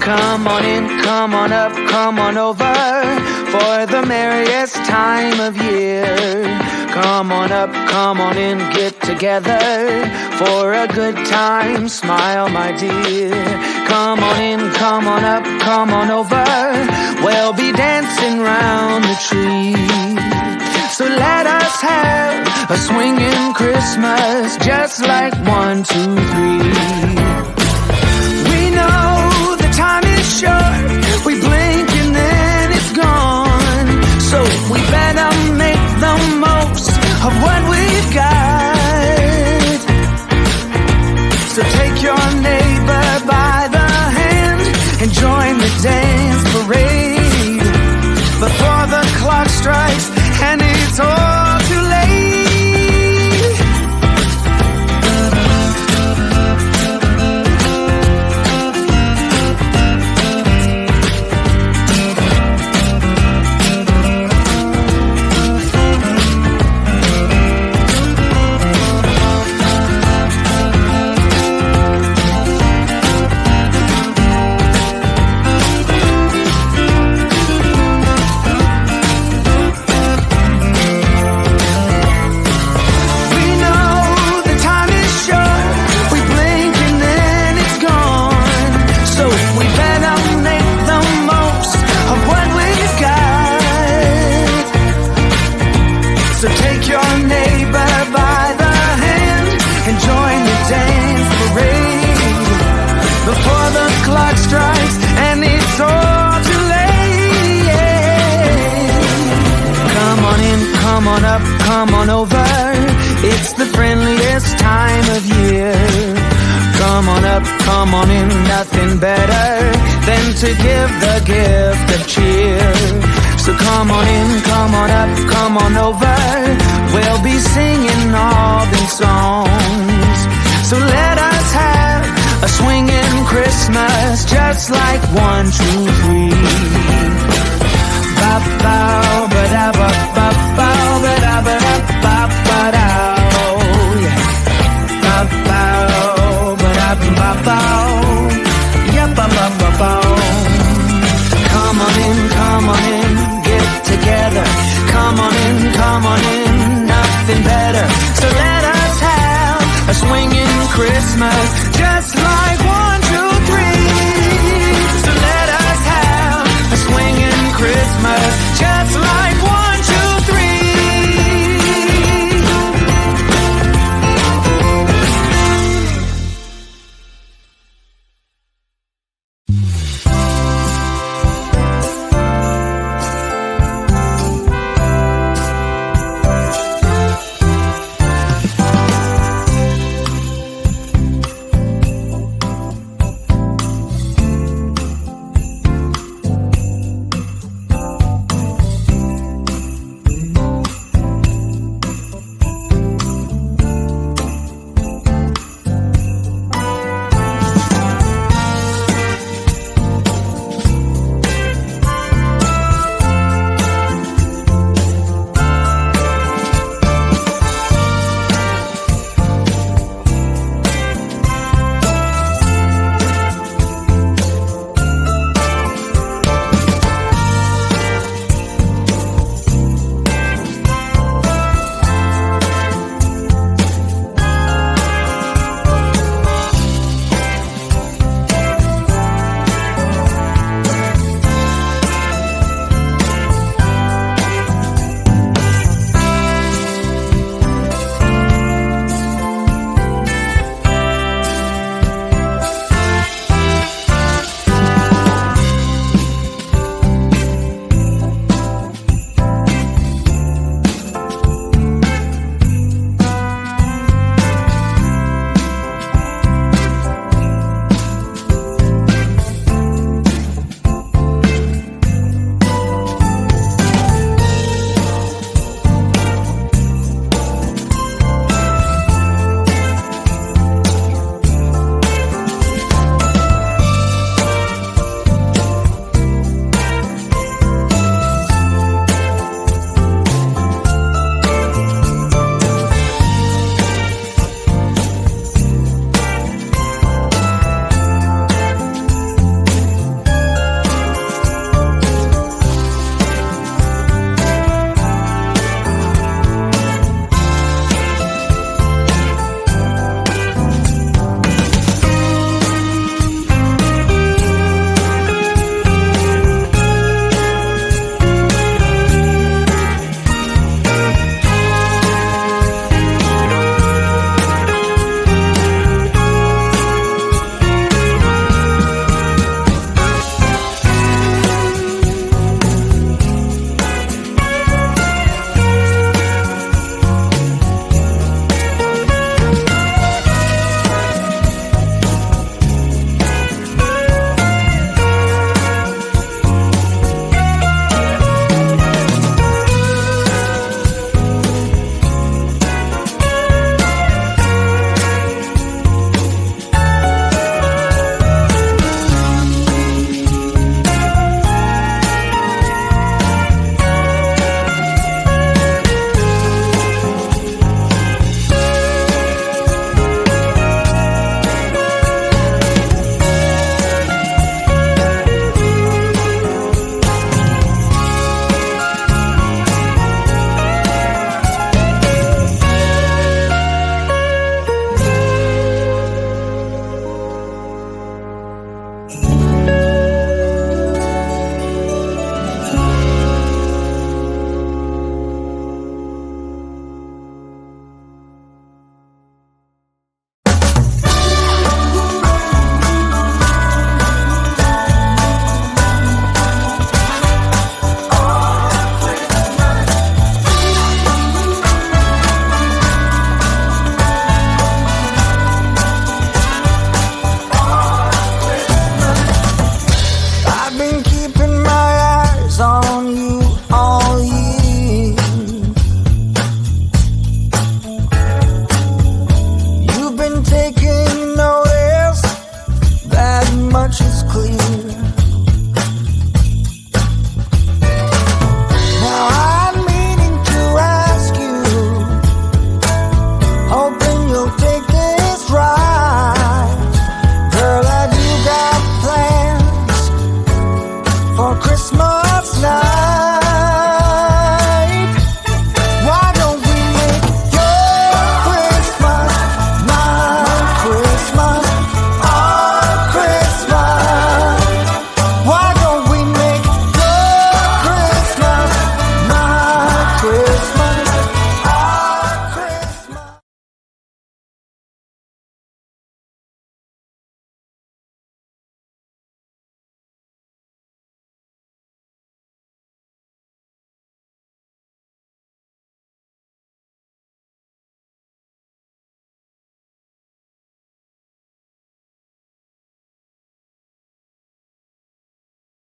Come on in, come on up, come on over for the merriest time of year. Come on up, come on in, get together for a good time, smile my dear. Come on in, come on up, come on over, we'll be dancing round the tree. So let us have a swinging Christmas, just like 1, 2, 3. We know the time is short, we blink and then it's gone. So we better make the most of what we've got. So take your neighbor by the hand and join the dance parade before the clock strikes and it's all too late. So take your neighbor by the hand and join the dance parade before the clock strikes and it's all too late. Come on in, come on up, come on over. It's the friendliest time of year. Come on up, come on in, nothing better than to give the gift of cheer. So come on in, come on up, come on over. We'll be singing all these songs. So let us have a swinging Christmas, just like 1, 2, 3. Ba ba ba da ba ba ba ba da ba da ba ba da. Ba ba ba da ba ba. Yeah ba ba ba ba. Come on in, come on in. Together, come on in, nothing better. So let us have a swinging Christmas, just like 1, 2, 3. So let us have a swinging Christmas, just like 1, 2, much is clear. Now I'm meaning to ask you, hoping you'll take this right. Girl, have you got plans for Christmas?